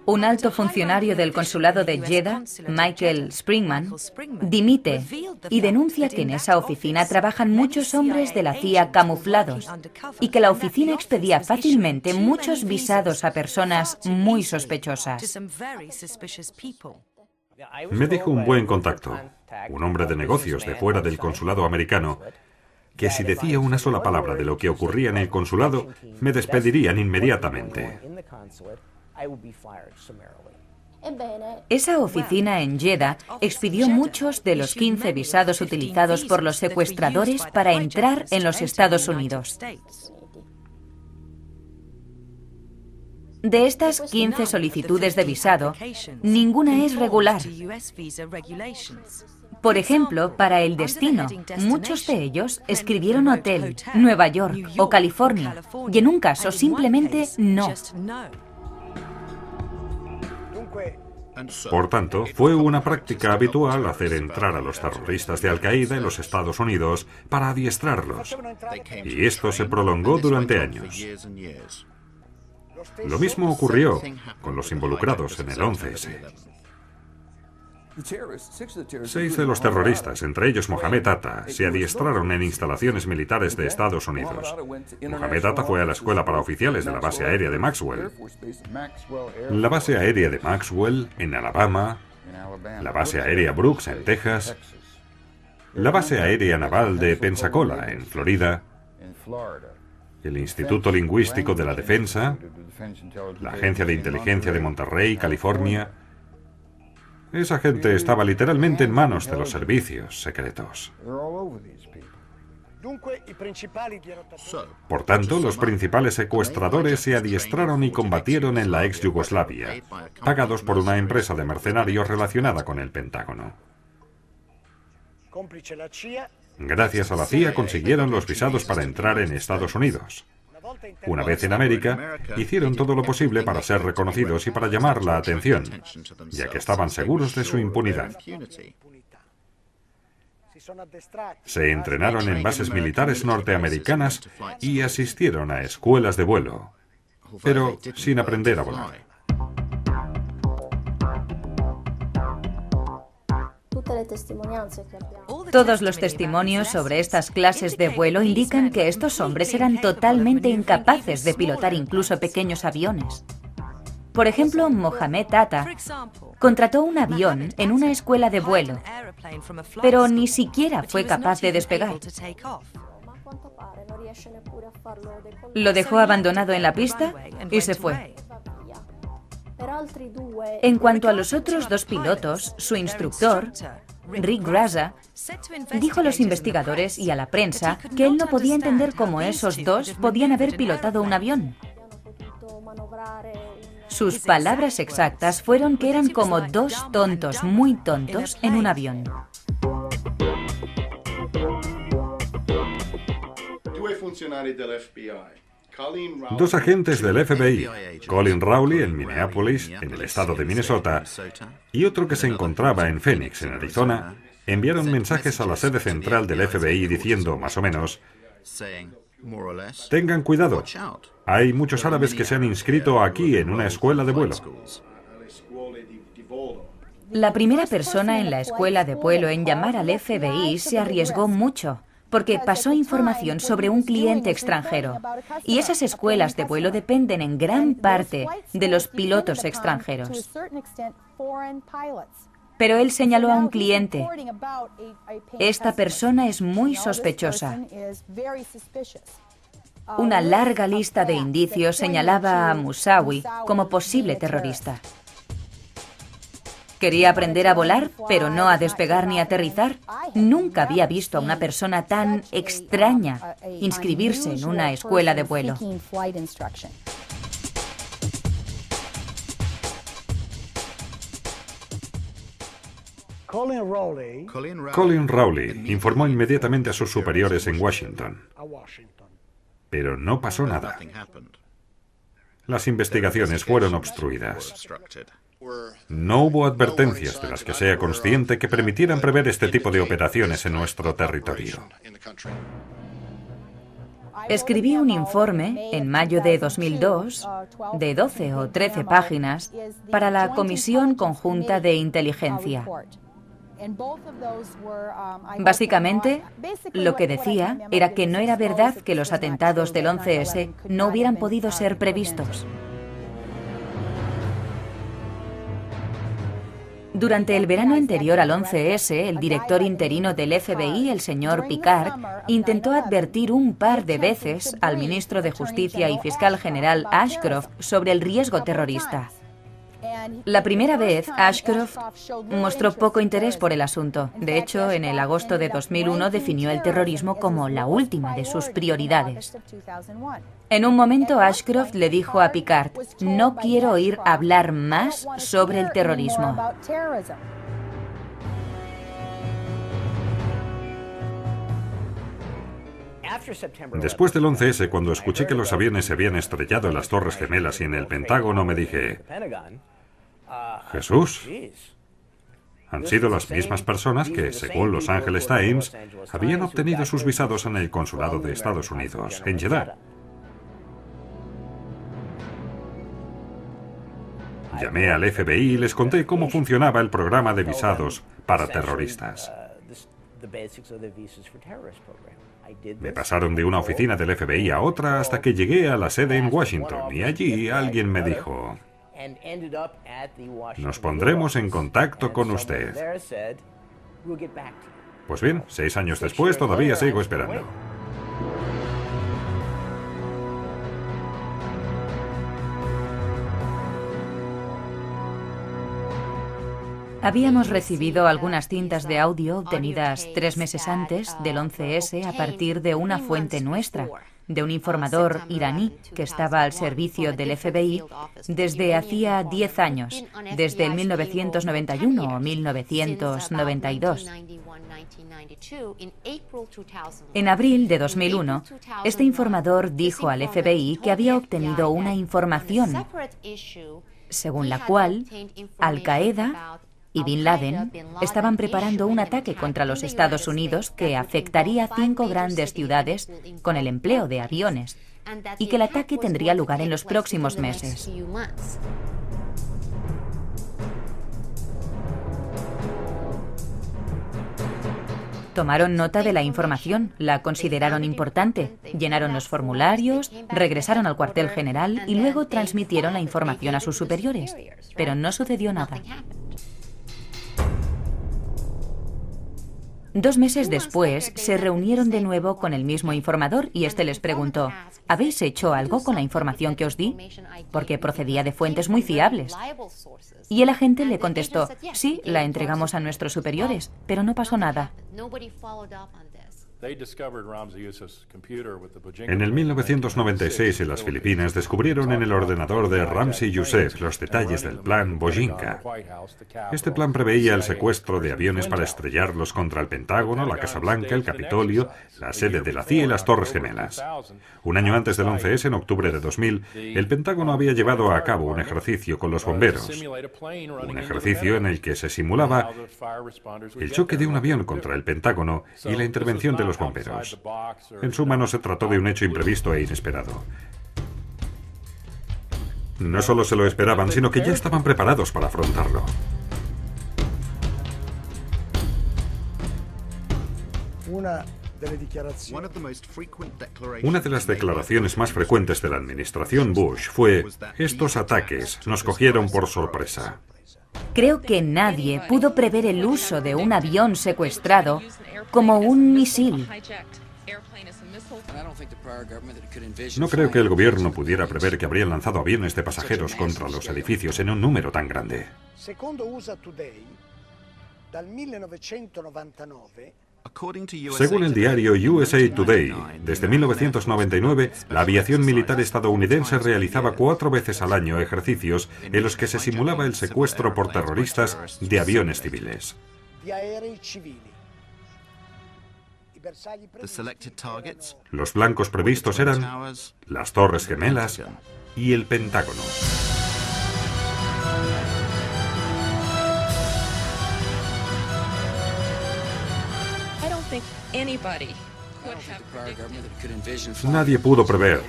Un alto funcionario del consulado de Jeddah, Michael Springman, dimite y denuncia que en esa oficina trabajan muchos hombres de la CIA camuflados y que la oficina expedía fácilmente muchos visados a personas muy sospechosas. Me dijo un buen contacto, un hombre de negocios de fuera del consulado americano, que si decía una sola palabra de lo que ocurría en el consulado, me despedirían inmediatamente. Esa oficina en Jeddah expidió muchos de los 15 visados utilizados por los secuestradores para entrar en los Estados Unidos. De estas 15 solicitudes de visado, ninguna es regular. Por ejemplo, para el destino, muchos de ellos escribieron hotel, Nueva York o California, y en un caso simplemente no. Por tanto, fue una práctica habitual hacer entrar a los terroristas de Al-Qaeda en los Estados Unidos para adiestrarlos. Y esto se prolongó durante años. Lo mismo ocurrió con los involucrados en el 11S. 6 de los terroristas, entre ellos Mohamed Atta, se adiestraron en instalaciones militares de Estados Unidos. Mohamed Atta fue a la escuela para oficiales de la base aérea de Maxwell, la base aérea de Maxwell en Alabama, la base aérea Brooks en Texas, la base aérea naval de Pensacola en Florida, el Instituto Lingüístico de la Defensa, la Agencia de Inteligencia de Monterrey, California. Esa gente estaba literalmente en manos de los servicios secretos. Por tanto, los principales secuestradores se adiestraron y combatieron en la ex Yugoslavia, pagados por una empresa de mercenarios relacionada con el Pentágono. Gracias a la CIA consiguieron los visados para entrar en Estados Unidos. Una vez en América, hicieron todo lo posible para ser reconocidos y para llamar la atención, ya que estaban seguros de su impunidad. Se entrenaron en bases militares norteamericanas y asistieron a escuelas de vuelo, pero sin aprender a volar. Todos los testimonios sobre estas clases de vuelo indican que estos hombres eran totalmente incapaces de pilotar incluso pequeños aviones. Por ejemplo, Mohamed Atta contrató un avión en una escuela de vuelo, pero ni siquiera fue capaz de despegar. Lo dejó abandonado en la pista y se fue. En cuanto a los otros 2 pilotos, su instructor, Rick Graza, dijo a los investigadores y a la prensa que él no podía entender cómo esos 2 podían haber pilotado un avión. Sus palabras exactas fueron que eran como 2 tontos muy tontos en un avión. Dos agentes del FBI, Colin Rowley en Minneapolis, en el estado de Minnesota, y otro que se encontraba en Phoenix, en Arizona, enviaron mensajes a la sede central del FBI diciendo, más o menos, tengan cuidado, hay muchos árabes que se han inscrito aquí en una escuela de vuelo. La primera persona en la escuela de vuelo en llamar al FBI se arriesgó mucho, porque pasó información sobre un cliente extranjero. Y esas escuelas de vuelo dependen en gran parte de los pilotos extranjeros. Pero él señaló a un cliente. Esta persona es muy sospechosa. Una larga lista de indicios señalaba a Musawi como posible terrorista. Quería aprender a volar, pero no a despegar ni aterrizar. Nunca había visto a una persona tan extraña inscribirse en una escuela de vuelo. Colin Rowley informó inmediatamente a sus superiores en Washington, pero no pasó nada. Las investigaciones fueron obstruidas. No hubo advertencias de las que sea consciente que permitieran prever este tipo de operaciones en nuestro territorio. Escribí un informe en mayo de 2002, de 12 o 13 páginas, para la Comisión Conjunta de Inteligencia. Básicamente, lo que decía era que no era verdad que los atentados del 11S no hubieran podido ser previstos. Durante el verano anterior al 11S, el director interino del FBI, el señor Picard, intentó advertir un par de veces al ministro de Justicia y fiscal general Ashcroft sobre el riesgo terrorista. La primera vez, Ashcroft mostró poco interés por el asunto. De hecho, en el agosto de 2001 definió el terrorismo como la última de sus prioridades. En un momento, Ashcroft le dijo a Picard: "No quiero oír hablar más sobre el terrorismo". Después del 11S, cuando escuché que los aviones se habían estrellado en las Torres Gemelas y en el Pentágono, me dije: Jesús, han sido las mismas personas que, según Los Angeles Times, habían obtenido sus visados en el consulado de Estados Unidos, en Jeddah. Llamé al FBI y les conté cómo funcionaba el programa de visados para terroristas. Me pasaron de una oficina del FBI a otra hasta que llegué a la sede en Washington, y allí alguien me dijo: "Nos pondremos en contacto con usted". Pues bien, 6 años después todavía sigo esperando. Habíamos recibido algunas cintas de audio obtenidas 3 meses antes del 11S a partir de una fuente nuestra, de un informador iraní que estaba al servicio del FBI desde hacía 10 años, desde el 1991 o 1992. En abril de 2001, este informador dijo al FBI que había obtenido una información según la cual Al-Qaeda y Bin Laden estaban preparando un ataque contra los Estados Unidos que afectaría 5 grandes ciudades con el empleo de aviones, y que el ataque tendría lugar en los próximos meses. Tomaron nota de la información, la consideraron importante, llenaron los formularios, regresaron al cuartel general y luego transmitieron la información a sus superiores. Pero no sucedió nada. 2 meses después, se reunieron de nuevo con el mismo informador y este les preguntó: ¿habéis hecho algo con la información que os di? Porque procedía de fuentes muy fiables. Y el agente le contestó: sí, la entregamos a nuestros superiores, pero no pasó nada. En el 1996, en las Filipinas, descubrieron en el ordenador de Ramzi Youssef los detalles del plan Bojinka. Este plan preveía el secuestro de aviones para estrellarlos contra el Pentágono, la Casa Blanca, el Capitolio, la sede de la CIA y las Torres Gemelas. Un año antes del 11S, en octubre de 2000, el Pentágono había llevado a cabo un ejercicio con los bomberos. Un ejercicio en el que se simulaba el choque de un avión contra el Pentágono y la intervención de los bomberos. En suma, no se trató de un hecho imprevisto e inesperado. No solo se lo esperaban, sino que ya estaban preparados para afrontarlo. Una de las declaraciones más frecuentes de la administración Bush fue: estos ataques nos cogieron por sorpresa. Creo que nadie pudo prever el uso de un avión secuestrado como un misil. No creo que el gobierno pudiera prever que habrían lanzado aviones de pasajeros contra los edificios en un número tan grande. Según el diario USA Today, desde 1999, la aviación militar estadounidense realizaba 4 veces al año ejercicios en los que se simulaba el secuestro por terroristas de aviones civiles. Los blancos previstos eran las Torres Gemelas y el Pentágono. Nadie pudo prever